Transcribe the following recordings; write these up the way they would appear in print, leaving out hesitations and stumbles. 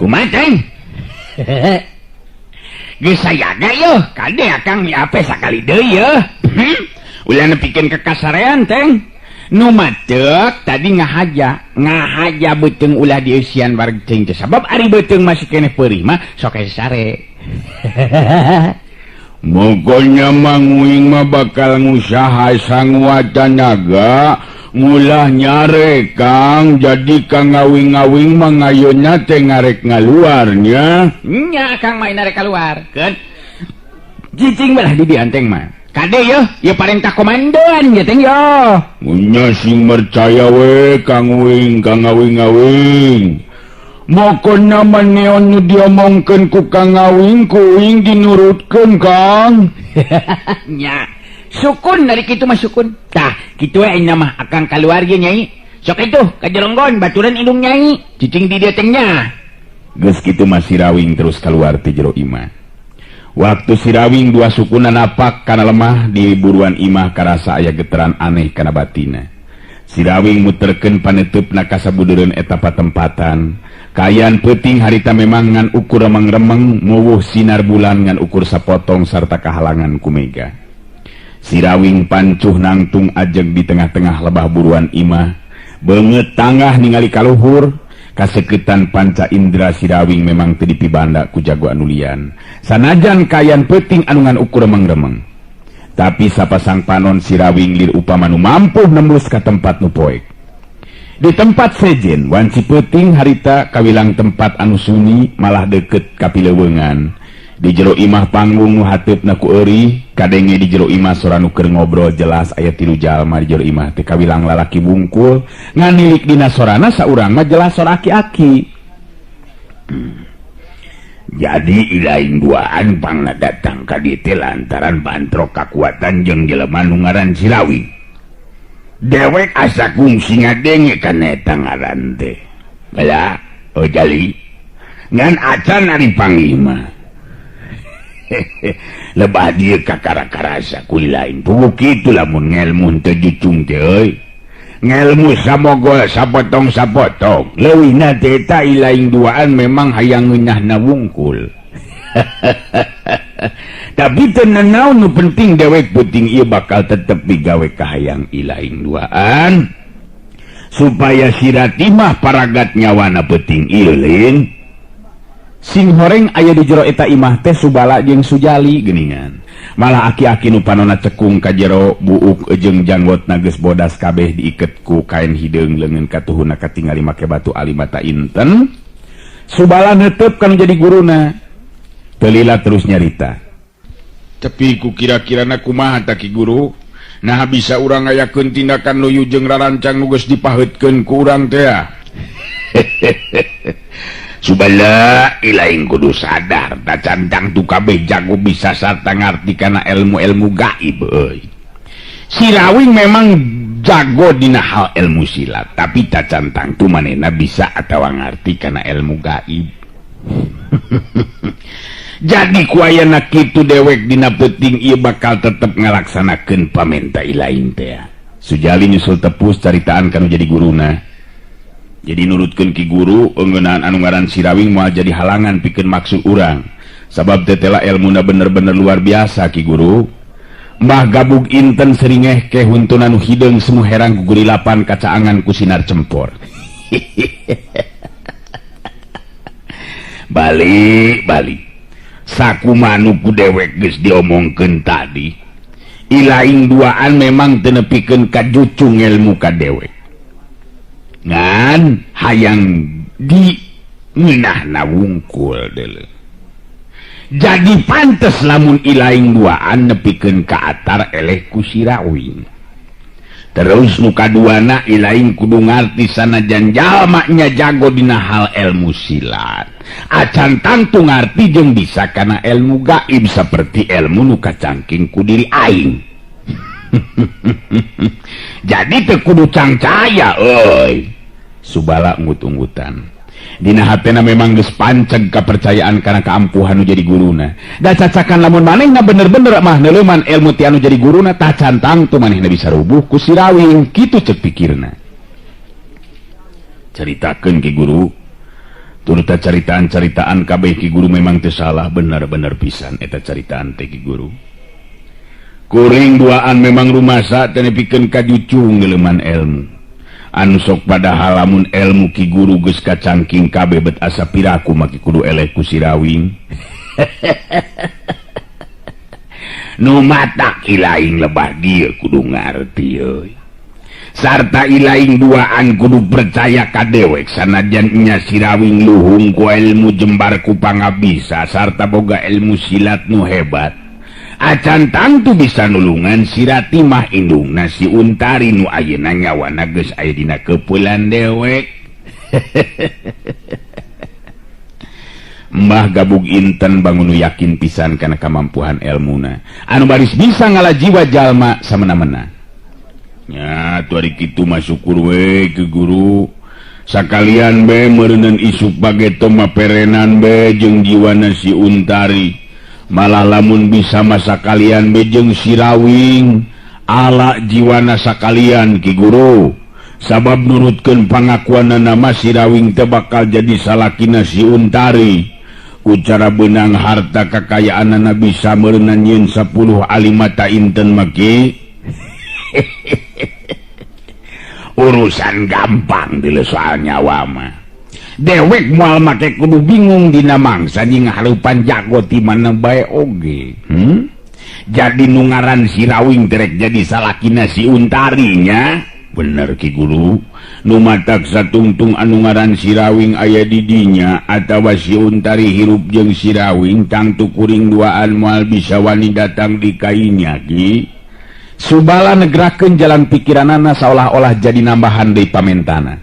kumaha teng? Geus sayaga yeuh kade akang mi ape sakali deui yeuh. Ulah nepikeun kekasarean teng. Nu matek tadi ngahaja beuteung ulah dieusian bareng teuing teh sabab ari beuteung masih keneh peurih mah sok aya sare. Mogonya manguing mah bakal ngusaha sanguat tenaga ngulah nyare Kang jadi Kang ngawing-ngawing mah ngayeuna teh ngarek ngaluarnya nya Kang main narek keluar kan cicing belah di dianteng mah kade yeuh ya parentah komandoan ya teng yo nya sing percaya we Kang Wing Kang ngawing-ngawing mokonna maneon nu diomongkeun ku Kang Ngawing kuing dinurutkeun Kang nya sukun dari kitu mah sukun tah kitu we ayeuna mah akang kaluar ge nyai sok itu kajeronggon baturan indung nyai cicing di dieu teh nya geus kitu mah si Rawing terus kaluar ti jero imah waktu si Rawing dua sukuna napak kana lemah di buruan imah karasa aya geteran aneh kana batina si Rawing muterkeun paneteupna ka sabudeureun eta patempatan kayan peuting harita memang ngan ukur remeng-remeng muwuh sinar bulan ngan ukur sapotong sarta kahalangan ku mega si Rawing pancuh nangtung ajeg di tengah-tengah lebah buruan imah beungeut tangah ningali kaluhur kaseketan panca indra si Rawing memang teu dipibanda ku jago anu lian sanajan kayan peuting anu ngan ukur remeng-remeng tapi sapasang panon si Rawing lir upama nu mampu nembus ka tempat nu poek di tempat sejen wanci peuting harita kawilang tempat anu sunyi malah deket kapileuweungan di jero imah panggung nu hateupna ku eueuh kadenge di jero imah sora nu keur ngobrol jelas aya 3 jalma di jero imah teh kawilang lalaki bungkul nganilik dina sorana saurang mah jelas sora aki-aki jadi ilain duaan pangna datang ka dieu teh lantaran bantrok kakuatan jeung jelema nu ngaran si Rawing dewek asa kungsi ngadenge kana eta ngaran teh bala jali ngan acan ari panglima lebah dieu kakara-karasa ku lain puguh kitu lamun ngelmu teu jucung teh euy ngelmu samogol sapotong-sapotong leuwihna teh eta ilaing duaan memang hayang ngeunahna wungkul tapi tenanaun nu penting dewek penting ieu bakal tetep digawe kahayang ilaing duaan supaya sirati mah paragat nyawana penting ieu lin sing horeng aya di jero eta imah teh Subala jeung Sujali geuningan malah aki-aki nu panonna cekung ka jero buuk jeung janggotna geus bodas kabeh diiket ku kain hideung leungeun katuhuna katingali make batu alimata inten Subala neuteup kan jadi guruna telila terus nyarita tapi ku kira-kirana kumaha ta Ki Guru nah bisa urang ngayakeun tindakan loyu jeung rarancang nu geus dipaheutkeun ku urang teh Subala ilaing kudu sadar da cantang tu kabeh jago bisa sarta ngarti kana ilmu-ilmu gaib euy si Rawing memang jago dina hal ilmu silat tapi da cantang tu manehna bisa atawa ngarti kana ilmu gaib jadi kuayana kitu dewek dina peuting ieu bakal tetep ngalaksanakeun pamenta ilain teh Sujali nyusul tepus caritaan kanu jadi guruna jadi nurutkeun Ki Guru eungeunaan anu ngaran si Rawing moal jadi halangan pikeun maksud urang sabab tetela ilmuna bener-bener luar biasa Ki Guru mbah gabug inten seringeh ke huntun anu hideung semu herang gugurilapan kacaangan ku sinar cempor balik sakumaha ku dewek geus diomongkeun tadi ilaing duaan memang teu nepikeun ka jucung ilmu ka dewek ngan hayang di ngeunahna wungkul deuleu jadi pantes lamun ilaing duaan nepikeun ka atar eleh ku si Rawing terus nu kaduana ilaing kudu ngarti sanajan jalma nya jago dina hal ilmu silat acan tangtu ngarti jeung bisa kana ilmu gaib seperti ilmu nu kacangking ku diri aing jadi teu kudu cangcaya euy Subala unggut-unggutan dina hatena memang geus panceg kapercayaan kana kaampuhan nu jadi guruna da cacakan lamun manehna bener-bener mah neuleuman ilmu ti anu jadi guruna tah cantang tu manehna bisa rubuh ku si Rawing kitu ceuk pikirna caritakeun Ki Guru turut caritaan-caritaan kabeh Ki Guru memang teu salah, bener-bener pisan eta caritaan teh Ki Guru. Kuring duaan memang rumasa teh nepikeun ka jucung ngeuleman ilmu. Anu sok padahal lamun ilmu Ki Guru geus kacangking kabeh bet asa piraku make kudu eleh ku Sirawing. Nu matak ilaing lebah dieu kudu ngarti euy. Sarta ilaing duaan kudu percaya ka dewek sanajan nya Sirawing luhung ku ilmu jembar ku pangabisa sarta boga ilmu silat nu hebat. Acan tangtu bisa nulungan Sirati mah indungna si Untari nu ayeuna nyawana geus aya dina keupelan dewek. Mbah Gabug Inten bangun yakin pisan kana kamampuan ilmuna anu baris bisa ngalajiwa jalma samena-mena. Nya tuari kitu mah syukur we ke Guru sakalian be meureunun isuk bageto maperenan be jeung jiwana si Untari. Malah lamun bisa masa kalian bejeng Sirawing ala jiwana sakalian Ki Guru sabab nurutkeun pangakuanna nama Sirawing teh bakal jadi salakina si Untari ku cara beunang harta kakayaanna bisa meureunna nyieun 10 alimata inten maki urusan gampang di soal nyawa mah. Dewek moal make kudu bingung dina mangsa nying hareupan jago ti mana bae oge. Jadi nu ngaran Sirawing terek jadi salakina si Untari nya. Bener Ki Guru. Nu matak satungtung anu ngaran Sirawing aya di dinya atawa si Untari hirup jeung Sirawing tangtu kuring duaan moal bisa wani datang di kainya Ki. Subala negrakeun jalan pikiranana seolah-olah jadi nambahan deui pamentana.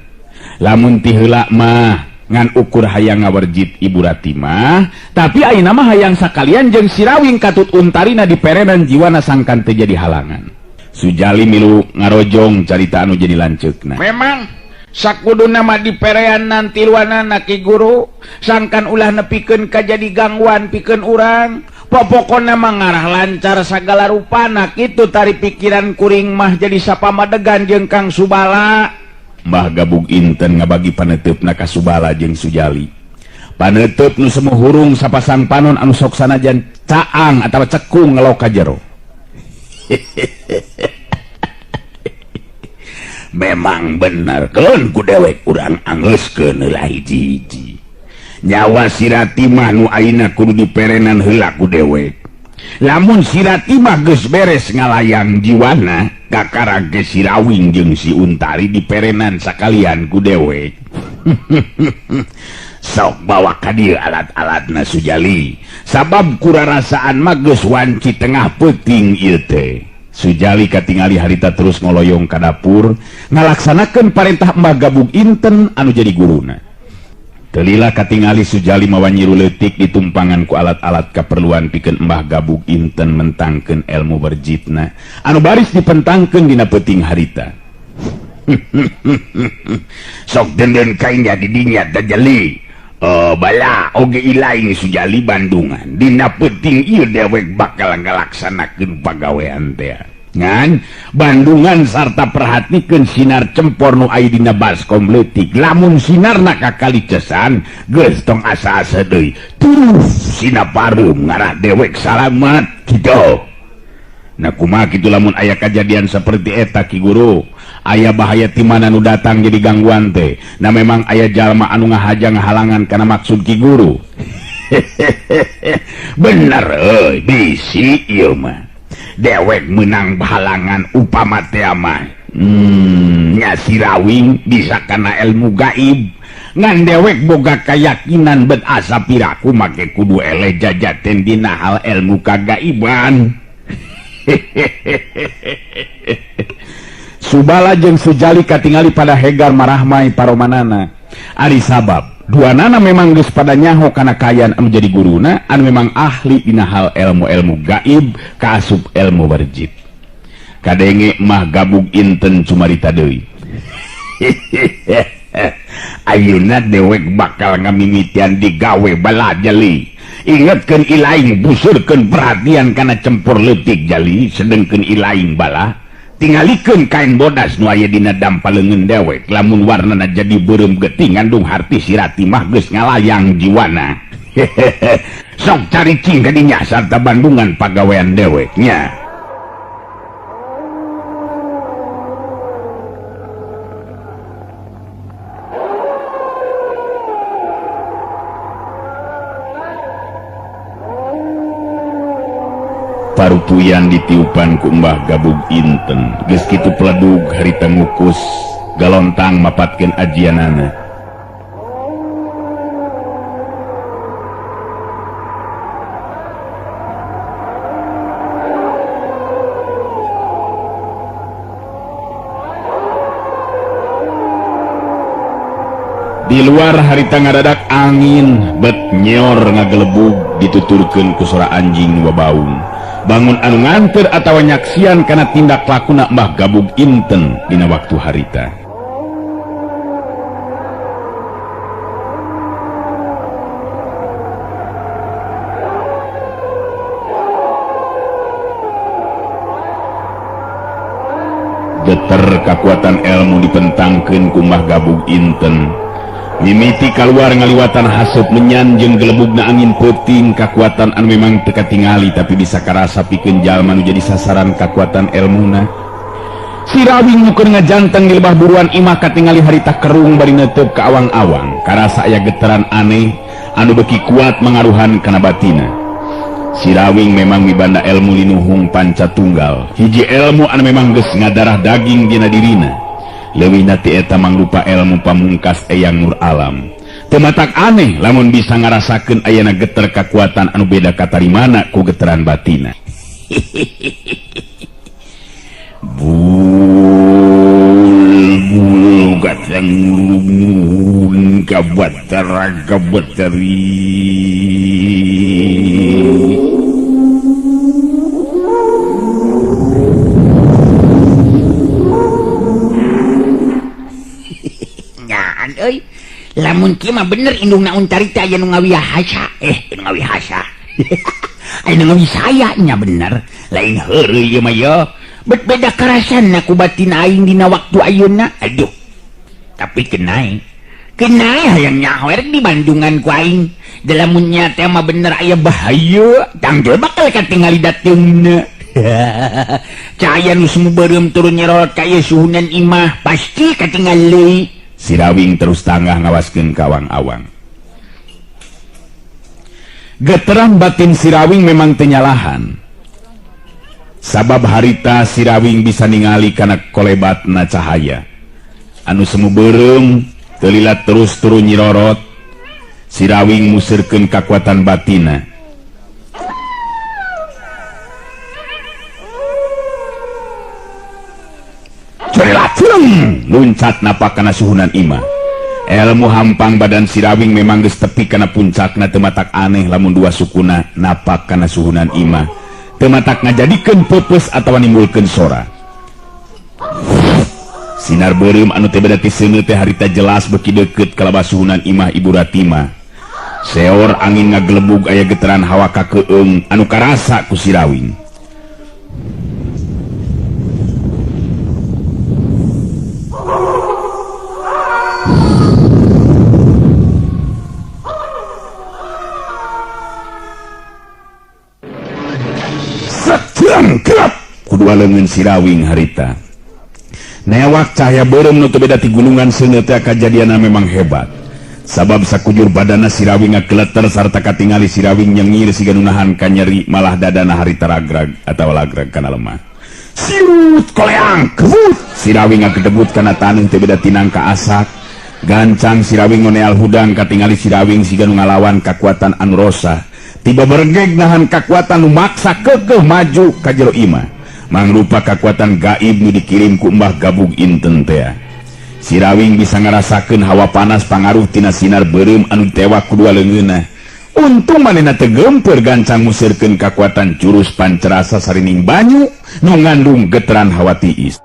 Lamun ti heula mah ngan ukur hayang ngawerjit Ibu Rati mah tapi ayeuna mah hayang sakalian jeung Sirawing katut Untarina diperenan jiwana sangkan teu jadi halangan. Sujali milu ngarojong carita anu jadi lanceukna. Memang sakuduna mah dipereanan tiluanana Ki Guru sangkan ulah nepikeun ka jadi gangguan pikeun urang. Popokona mah ngarah lancar sagala rupana kitu tari pikiran kuring mah jadi sapamadegan jeung Kang Subala. Mbah Gabug Inten ngabagi paneteupna ka Subala jeung Sujali. Paneteup nu semu hurung sapasang panon anu sok sanajan caang atawa cekung ngelok ka jero. Memang bener keun ku dewek urang anggeuskeun heula hiji-hiji. Nyawa Sirati mah nu ayeuna kudu diperenan heula ku dewek. Lamun Sirati mah geus beres ngalayang jiwana kakarage Sirawing jeung si Untari diperenan sakalian ku dewek. Sok bawa ka dieu alat-alatna Sujali sabab kurarasaan mah geus wanci tengah peuting ieu teh. Sujali katingali harita terus ngoloyong ka dapur ngalaksanakeun parentah Mbah Gabug Inten anu jadi guruna. Telila katingali Sujali mawa nyiru leutik ditumpangan ku alat-alat kaperluan pikeun Mbah Gabug Inten mentangkeun ilmu berjitna anu baris dipentangkeun dina peuting harita. Sok denden kainnya di dinya Dajali. Bala oge ilaing Sujali Bandungan dina peuting ieu dewek bakal ngalaksanakeun pagawean teh. Ngan Bandungan sarta perhatikeun sinar cempor nu aya dina baskom leutik lamun sinarna kakalicesan geus tong asa-asa deui terus sinapareum ngarah dewek salamet kitu. Nah kumaha kitu lamun aya kejadian seperti eta Ki Guru aya bahaya ti mana nu datang jadi gangguan teh. Nah memang aya jalma anu ngahajang halangan kana maksud Ki Guru. Bener euy bisi ieu mah. Dewek menang halangan upama teh mah nya Sirawing bisa kana ilmu gaib ngan dewek boga keyakinan bet asa piraku make kudu eleh jajaten dina hal ilmu kagaiban. Subala jeung Sujali katingali pada hegar marahmai paromanana ari sabab duanana memang geus pada nyaho kana kayan anu jadi guruna anu memang ahli dina hal ilmu-ilmu gaib kaasup ilmu berjit. Kadenge Mah Gabug Inten cumarita deui. Ayeuna dewek bakal ngamimitian digawe bala Jali. Ingetkeun ilaing busurkeun perhatian kana cempur leutik Jali sedengkeun ilaing bala tingalikeun kain bodas nu aya dina dampaleungeun dewek lamun warnana jadi beureum geuting ngandung harti sirati mah geus ngalayang jiwana. Sok caricing ka dinya sarta bandungan pagawean deweknya. Parupuyan ditiupan ku Mbah Gabug Inten geus kitu peledug harita ngukus galontang mapatkeun ajianana. Di luar harita ngadadak angin bet nyor ngagelebug dituturkeun ku sora anjing wabaung. Bangun anu nganter atawa nyaksian kana tindak lakuna Mbah Gabug Inten dina waktu harita. Geter kakuatan ilmu dipentangkeun ku Mbah Gabug Inten. Mimiti keluar ngaliwatan haseup menyan jeung gelebugna angin peuting kakuatan anu memang teu katingali tapi bisa karasa pikeun jalma nu jadi sasaran kakuatan elmuna. Si Rawing nukeun ngajanteng di lebah buruan imah katingali harita kerung bari neuteub ka awang-awang karasa aya geteran aneh anu beuki kuat mangaruhan kana batina. Si Rawing memang mibanda elmu linuhung panca tunggal hiji elmu anu memang geus ngadarah daging dina dirina. Leuwih nati eta mangrupa ilmu pamungkas Eyang Nur Alam. Teu matak aneh lamun bisa ngarasakeun ayana geter kakuatan anu beda katarimana ku geteran batina. Bul gatang ngurung kabatara kabatari. Lamun kieu mah bener indungna uncarita aya nu ngawihasa nu ngawihasa aya nu ngawisaya nya bener lain heureuy ieu mah ya bet beda karasanna ku batin aing dina waktu ayeuna. Aduh tapi kenai hayang nyaho rek di Bandungan ku aing lamun nya teh mah bener aya bahaya tanggal bakal katingali dateungna. Cahaya nu sumubeureum turun nyerot ka ieu suhunan imah pasti katingali. Si Rawing terus tanggah ngawaskeun ka awang-awang. Geteran batin si Rawing memang tenyalahan. Sabab harita si Rawing bisa ningali kana kolebatna cahaya. Anu semu beureum teu lilat terus turun nyirorot. Si Rawing musirkeun kakuatan batina. Luncat napak kana suhunan imah. Elmu hampang badan si Rawing memang geus tepi kana puncakna teu matak aneh lamun dua sukuna napak kana suhunan imah. Teu matak ngajadikeun peupeus atawa nimbulkeun sora. Sinar beureum anu teh beda ti seuneu teh harita jelas beuki deukeut ka labas suhunan imah Ibu Ratima. Seor angin ngagelebug aya geteran hawa kakeueung anu karasa ku si Rawing. Kerap kudua leungeun si Rawing harita. Newak cahaya beureum nu teu beda ti gunungan seuneu teh kajadianna memang hebat. Sabab sakujur badanna si Rawing ngakeleter sarta katingali si Rawing nyengir siga nu nahan ka nyeri malah dadana harita ragrag atawa lagrag kana lemah. Siut koleang kebut si Rawing ngagedebut kana taneuh teu beda ti nangka asak. Gancang si Rawing ngoneal hudang katingali si Rawing siga nu ngalawan kakuatan anu rosa. Tiba bergeg nahan kakuatan nu maksa kekeh maju ka jero imah. Mangrupa kakuatan gaib nu dikirim ku Mbah Gabug Inten teh. Si Rawing bisa ngarasakeun hawa panas pangaruh tina sinar beureum anu tewak kudua leungeunna. Untung manehna teu geumpeur gancang musirkeun kakuatan jurus pancerasa sarining banyu nu ngandung geteran hawa tiis.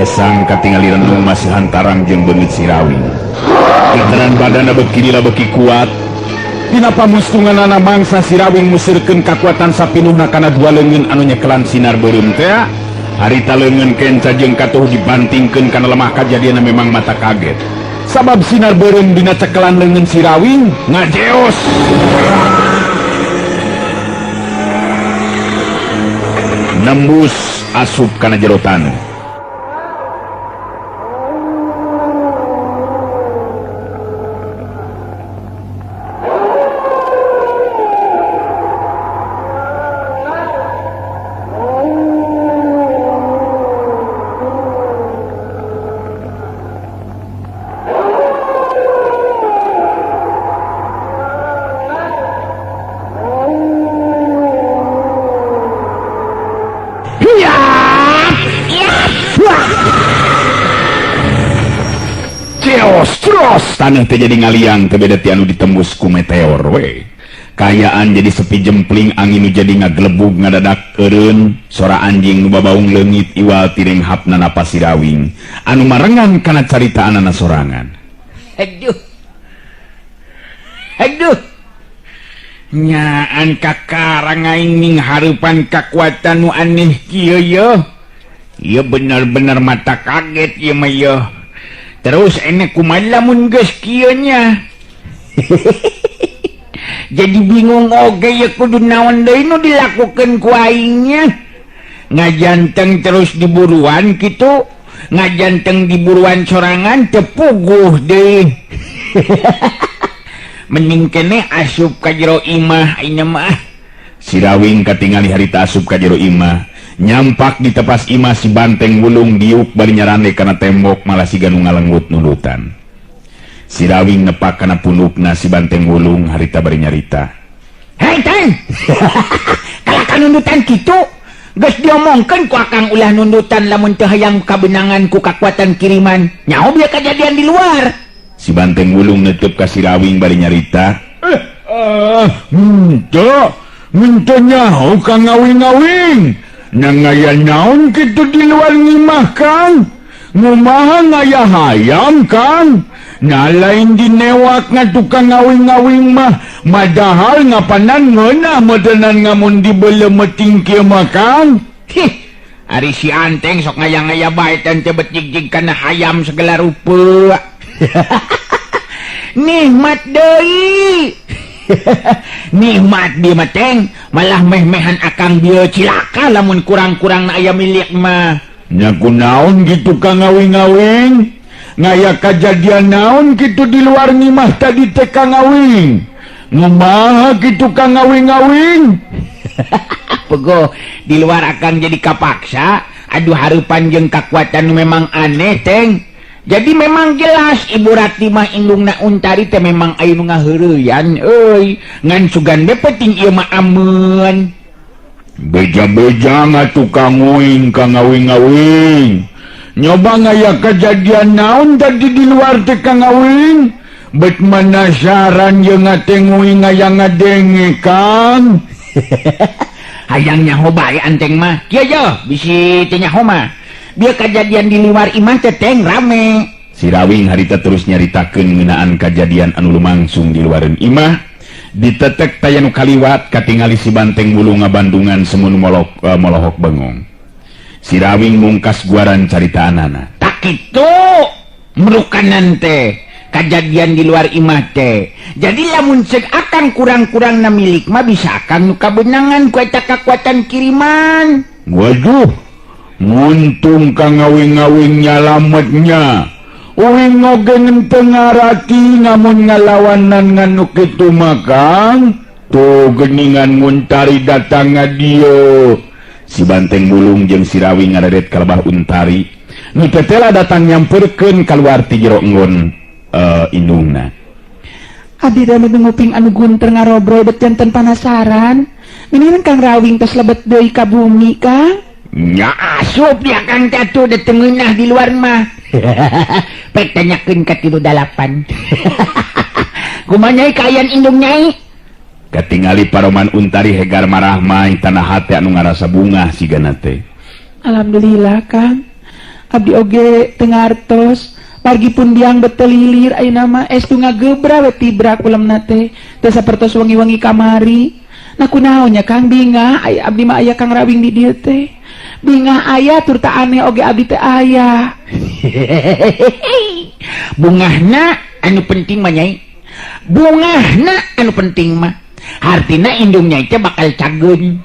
gesang katingali renung masih hantarang jeung beungit Sirawing. Lantaran badana beki lila beki kuat. Dina pamustunganana mangsa Sirawing musirkeun kakuatan sapinuhna kana dua leungeun anu nyekelan sinar beureum teh. Harita leungeun kenca jeung katuh dibantingkeun kana lemah kajadianna memang mata kaget. Sabab sinar beureum dina cekelan leungeun Sirawing ngajeos. Nembus asup kana jero taneuh. Tanah teh jadi ngaliang teu beda ti anu ditembus ku meteor we. Kayaan jadi sepi jempling, angin nu jadi ngaglebug ngadadak eureun, sora anjing nu babaung leungit iwal tiring hapna napas Sirawing anu marengan kana caritaanana sorangan. Aduh nyaan kakarang aing ning hareupan kakuatan nu aneh kieu ye. Ieu bener-bener mata kaget ieu mah ye. Terus enek kumaha lamun geus kieu nya. Jadi bingung oge ya kudu naon deui nu dilakukeun ku aing nya. Ngajanteng terus diburuan kitu, ngajanteng diburuan sorangan teu puguh deui. Mending keneh asup ka jero imah ayeuna mah. Sirawing katingali harita asup ka jero imah. Nyampak di tepas imah si Banteng Wulung diuk bari nyarane kana tembok malah siga nu ngalenggut nulutan. Sirawing nepak kana pundukna si Banteng Wulung harita bari nyarita. Hei Teng! Kalahkan nundutan kitu, geus diomongkeun ku akang ulah nundutan lamun teu hayang kabenangan ku kakuatan kiriman. Nyaho bieu kajadian di luar. Si Banteng Wulung neuteub ka Sirawing bari nyarita. Henteu nyaho ka ngawing-ngawing. Nangaya naon kitu di luar ngimah Kang? Ngumaha ngaya hayam Kang? Nalain dinewak nga tukang ngawing-ngawing mah, madahal ngapanan ngeunah modenan ngamun dibeuleum meting kieu mah Kang? Ari si Anteng sok ngaya-ngaya bae teh becik-cik kana hayam segala rupa. Nikmat deui. Nikmat dia mateng malah meh-mehan akang dia cilaka lamun kurang-kurang na aya milik mah. Nya kunaon gitu ka ngawing-ngawing? Ngaya kajadian naon gitu di luar ngimah tadi teh ka ngawing? Ngumaha gitu ka ngawing-ngawing? Pego di luar akang jadi kapaksa. Aduh hareupan jeung kakuatan memang aneh Teng. Jadi memang jelas Ibu Rati mah indungna Untari teh memang aya nu ngaheureuyan euy. Ngan sugan we penting ieu mah aman. Beja-beja ngatu Kang Uing ka ngawing-ngawing. Nyoba ngaya kejadian naon tadi di luar teh Kang Uing? Bet manasaran jeung ngateng Uing aya ngadenge Kang. Hayang nyaho bae Anteng mah. Kieu yo bisi teh nyaho mah. Biar kejadian di luar imah teteng rame. Sirawing harita terus nyaritakeun ngeunaan kejadian anu lumangsung di luareun imah. Ditetek taya nu kaliwat katingali si Banteng Wulung ngabandungan semun molohok bengong. Sirawing mungkas guaran caritaanana. Tak kitu merukanan teh kejadian di luar imah teh. Jadi lamun ceuk akan kurang-kurang na milik mah bisa akan nu kabenangan ku eta kakuatan kiriman. Waduh. Muntung ka ngawing-ngawing nyalametnya. Uing ngogen tengarati namun ngalawanan nganu kitu mah Kang. Tuh geningan Untari datang ngadio. Si Banteng Wulung jeung Sirawing ngaredet ka lebah Untari. Nu tetela datang nyamperkeun kaluar ti jero enggon indungna. Abdi rame nguping anu gunter ngarobrol bet janten panasaran. Minihan Kang Rawing tos lebet deui ka bumi Kang. Nya asup ya Kang Catu detengeunah di luar mah. Pek tanyakeun ka 38. Kumaha nyai kaayaan indung nyai? Katingali Paroman Untari hegar marah mah tanah hate anu ngarasa bunga sigana teh. Alhamdulillah Kang. abdi oge tengartos pagi pun biang betel hilir ayeuna mah estu ngagebra we tibra kulemna teh teu sapertos wengi-wengi kamari. Nah kunaon nya Kang bingah aya abdi mah aya Kang Rawing di dieu teh. Bingah aya tur teu aneh oge abdi teh aya. Bungahna anu penting mah Nyai. Bungahna anu penting mah artina indung Nyai teh bakal cageun.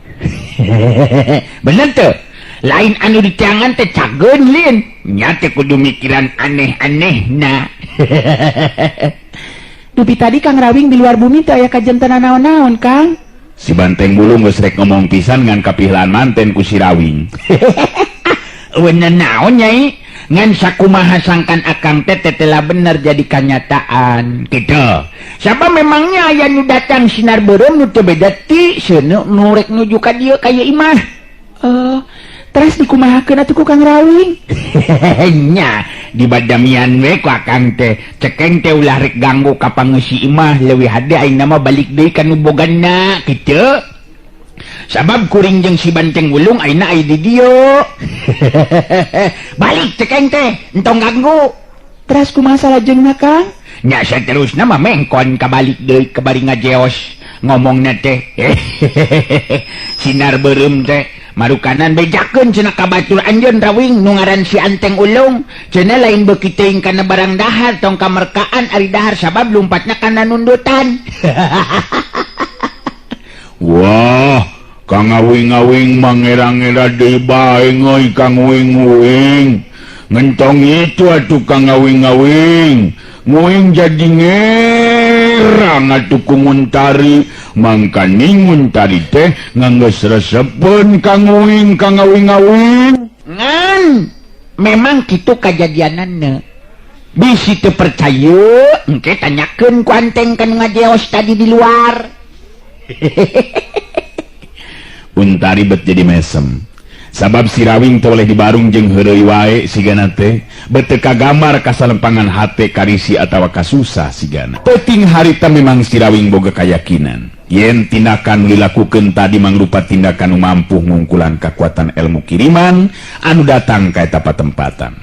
Bener tuh. Lain anu ditiangan teh cageun lin. Nya teh kudu mikiran aneh-anehna. Dupi tadi Kang Rawing di luar bumi teh aya kajem teu naon-naon Kang. Si Banteng Bulu geus rek ngomong pisan ngan kapihlaan manten ku si Rawing. Weuneu naon Nyai? Ngan sakumaha sangkan akang teh telah bener jadi kenyataan gitu. Siapa memangnya aya nu datang sinar beureum nu teu beda ti seuneu nu rek nuju ka dieu kaya imah. Terus dikumahakeun atuh ku Kang Rawing. Nya di badamian we ku akang teh cekeng teh ulah rek ganggu ka pangeusi imah leuwih hade ayeuna mah balik deui ka nu boganna kitu. Sabab kuring jeung si Banteng Wulung ayeuna aya di dieu. Balik cekeng teh entong ganggu. Terus kumaha salajengna Kang? Nya saterusna mah mengkon kabalik deui ka bari ngajeos ngomongna teh. Sinar beureum teh marukanan bejakeun cenah ka batur anjeun Rawing nu ngaran si Anteng Ulung. Cenah lain beuki teuing kana barang dahar tong kamerkaan ari dahar sabab lumpatna kana nundutan. Wah, Kang Awing-awing mangira-ngira deui bae ngeuy Kang Uing-uing. Ngentong itu atuh Kang Awing-awing. Nguing jadi ngerang atuh ku Muntari. Mangkaning Muntari teh nganggeus resepeun Kang Uing, Kang Awing-awing. Ngan memang kitu kajadianana. Bisi teu percaya engke tanyakeun ku Anteng kanu ngajeos tadi di luar. Untari bet jadi mesem. Sabab si Rawing teu oleh dibarung jeung heureuy wae sigana teh beteu kagambar kasalempangan hate karisi atawa kasusah sigana. Penting harita memang si Rawing boga kayakinan yen tindakan dilakukeun tadi mangrupa tindakan nu mampu ngungkulan kekuatan ilmu kiriman anu datang ka eta patempatan.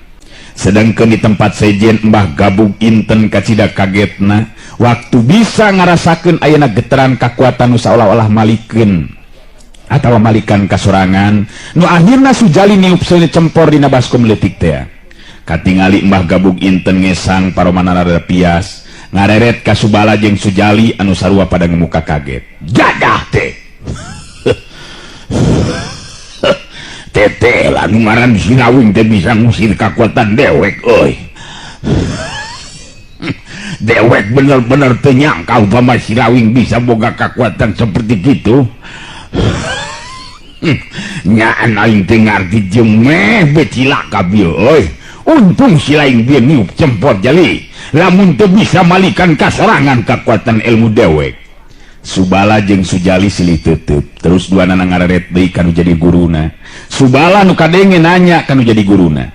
Sedangkan di tempat sejen Mbah Gabug Inten kacida kagetna waktu bisa ngarasakeun ayeuna getaran kekuatan nu saolah-olah malikeun atawa malikan kasorangan nu akhirna Sujali niup seuneu cempor dina baskom leutik teh. Katingali Mbah Gabug Inten ngesang paromanana rada pias ngareret ka Subala jeung Sujali anu sarua pada ngemuka kaget. Jadah teh. Teteh lah nu ngaran si Rawing teh bisa ngusir kekuatan dewek euy. Dewek bener-bener teu nyangka upama si Rawing bisa boga kekuatan seperti kitu. Nyaan aing teh ngarti jeung meh becilaka bieu euy. Untung si lain dia niup cempor jali. Lamun teu bisa malikan kasarangan kekuatan ilmu dewek. Subala jeung Sujali silih teuteub. Terus duanana ngareret deui kanu jadi guruna. Subala nu kadenge nanya kanu jadi guruna.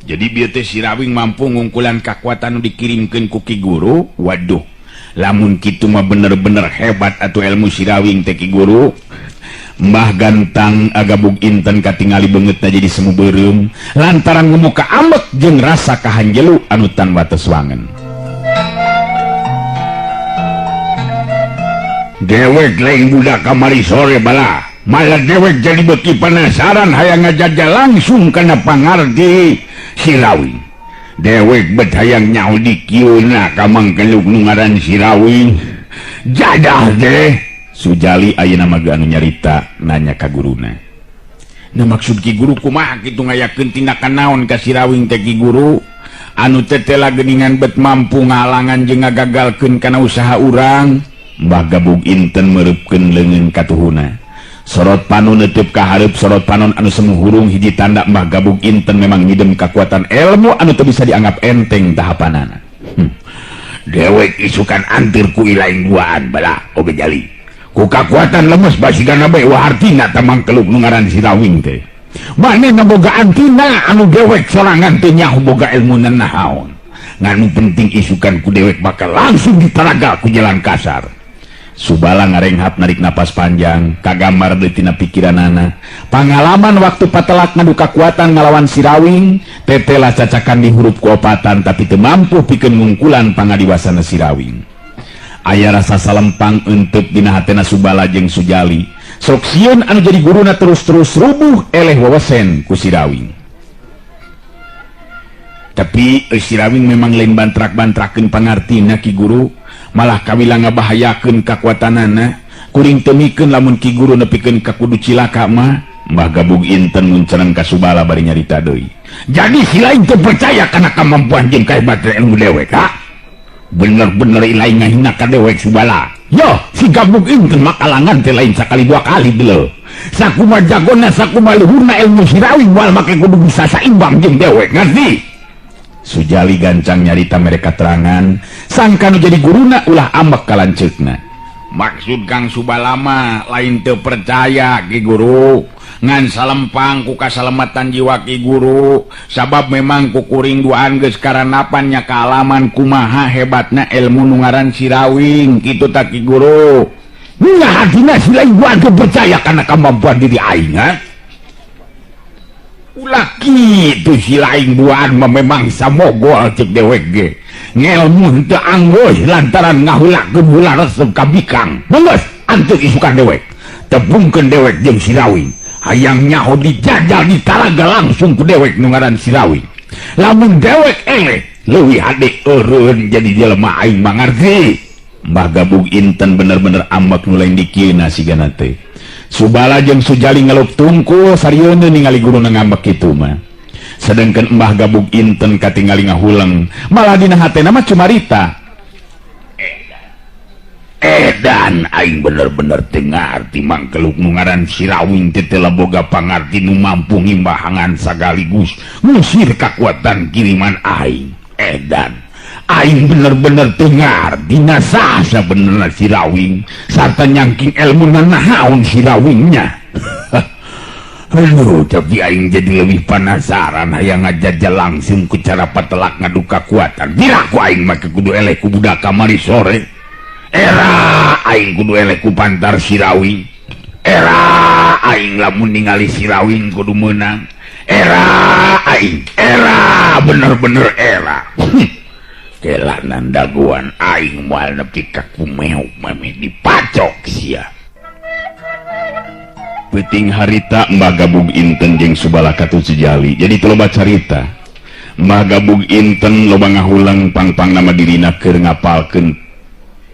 Jadi bieu teh si Rawing mampu ngungkulan kekuatan nu dikirimkeun ku Ki Guru. Waduh, lamun kitu mah bener-bener hebat atuh ilmu si Rawing teh Ki Guru. Mbah Gantang Gabug Inten katingali beungeutna jadi semu beureum lantaran ngumuka ambek jeung rasa kahanjelu anu tan wates wangen. Dewek lain budak kamari sore bala. Malah dewek jadi beki penasaran hayang ngajajal langsung kana pangarti si Rawing. Dewek bet hayang nyaho di kieuna ka mangkeluk nu ngaran si Rawing. Jadah deh. Sujali ayeuna mah anu nyarita nanya ka guruna. Nah maksud Ki Guru kumaha kitu ngayakeun tindakan naon ka si Rawing teh Ki Guru? Anu teh teh geuningan bet mampu ngalangan jeung ngagagalkeun kana usaha urang. Mbah Gabug Inten meureupeun leungeun ka tuhuna. Sorot panon neuteub ka hareup sorot panon anu semu hurung hiji tanda Mbah Gabug Inten memang ngidem kekuatan ilmu anu teu bisa dianggap enteng tahapanana. Dewek isukan antir ku ilaing duaan bala oge jali. Ku kekuatan lemes basigana bae wahartina tamang keluk nu ngaran si Rawing teh. Manehna boga antina anu dewek sorangan teh nyaho boga ilmu naon. Nganu penting isukan ku dewek bakal langsung ditaraga ku jalan kasar. Subala ngarenghat narik napas panjang kagambar deui tina pikiranana pangalaman waktu patelak ngadu kakuatan ngalawan si Rawing tetela cacakan dihurup kuopatan tapi teu mampu pikeun ngungkulan pangadiwasana si Rawing. Aya rasa salempang eunteup dina hatena Subala jeung Sujali sok sieun anu jadi guruna terus-terus rubuh eleh wawesen ku si Rawing. Tapi si Rawing memang lain bantrak-bantrakeun pangartina Ki Guru, malah kawila ngabahayakeun kakuatanana. Kuring teu mikeun lamun Ki Guru nepikeun ka kudu cilaka mah. Mbah Gabug Inten muncereng ka Subala bari nyarita deui. Jadi si lain teu percaya kana kamampuan jeung kahebatan ilmu dewek, ha? Bener-bener ilaing ngahina ka dewek Subala. Yo, si Gabug Inten mah kalangan teh lain sakali dua kali deuleu. Sakumaha jagona sakumaha luhurna ilmu si Rawing moal make kudu bisa saimbang jeung dewek, ngerti? Sujali gancang nyarita mereka terangan sangka nu jadi guruna ulah ambek kalanceukna. Maksud Kang Subala mah lain teu percaya Ki Guru ngan salempang ku kasalamatan jiwa Ki Guru sabab memang ku kuring duaan geus karanapan nya kaalaman kumaha hebatna ilmu nu ngaran si Rawing kitu ta Ki Guru. Nya hatina si lain duaan teu percaya kana kamampuan diri aing, ha? Ulah kitu si lain duaan mah memang samogol cek dewek ge ngelmu teu anggoy lantaran ngahulakeun heula resep ka bikang. Beungeus anteu isukan dewek tepungkeun dewek jeung si Rawing hayang nyaho dijajal di talaga langsung ku dewek nu ngaran si Rawing. Lamun dewek eleh leuwih hade eureun jadi jelema aing mangarti. Mbah Gabug Inten bener-bener ambek nu lain dikieuna sigana teh. Subala jeung Sujali ngelup tungkul sarieuna ningali guruna ngambek kitu mah. Sedengkeun Mbah Gabug Inten katingali ngahuleng malah dina hatena mah cumarita. Edan aing bener-bener teu ngarti mangkeluk nu ngaran si Rawing teh teu boga pangarti nu mampu ngimbahangan sagaligus ngusir kakuatan kiriman aing. Edan aing bener-bener dengar dina saha bener si Rawing sarta nyangking ilmu naon si Rawingnya. Aduh, tapi aing jadi lebih penasaran hayang ngajajal langsung ku cara patelak ngadu kakuatan. Dira ku aing make kudu eleh ku budak kamari sore. Era aing kudu eleh ku pantar si Rawing. Era aing lamun ningali si Rawing kudu meunang. Era aing, era bener-bener era. Kelanan daguan aing moal nepi ka kumeok mami dipacok sia. Peuting harita Mbah Gabug Inten jeung Subala katu Sujali. Jadi teu loba carita. Mbah Gabug Inten loba ngahulang pang-pang nama dirina keur ngapalkeun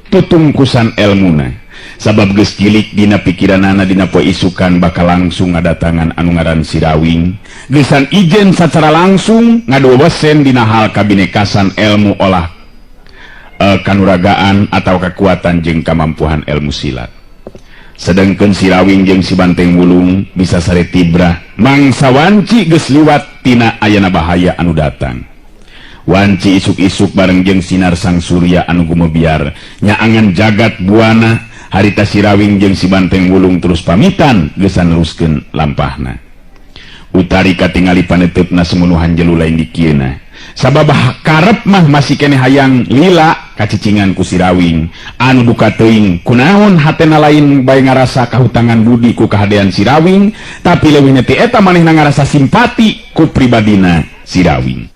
tutungkusan elmuna. Sabab geus cilik dina pikiranana dina poe isukan bakal langsung ngadatangan anu ngaran si Rawing. Geusan ijen sacara langsung ngadobosen dina hal kabinekasan ilmu olah kanuragaan atau kekuatan jeung kamampuan ilmu silat. Sedengkeun si Rawing jeung si Banteng Wulung bisa sare tibrah mangsa wanci geus liwat tina ayana bahaya anu datang. Wanci isuk-isuk bareng jeung sinar sang surya anu gumebiar nyaangan jagat buana. Harita si Rawing jeung si Banteng Wulung terus pamitan geusan neruskeun lampahna. Utari katingali paneteupna semunuhan jelu lain dikieuna. Sabab karep mah masih kene hayang lila kacicingan ku si Rawing. Anu duka teuing kunaon hatena lain bae ngarasa kahutangan budi ku kahadean si Rawing, tapi leuwih ti eta manehna ngarasa simpati ku pribadina si Rawing.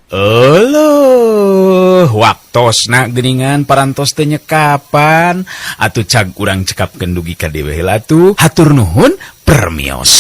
Waktosna geuningan parantos teu nyekapan atuh cag urang cekapkeun dugi ka dewe heula atuh hatur nuhun permios.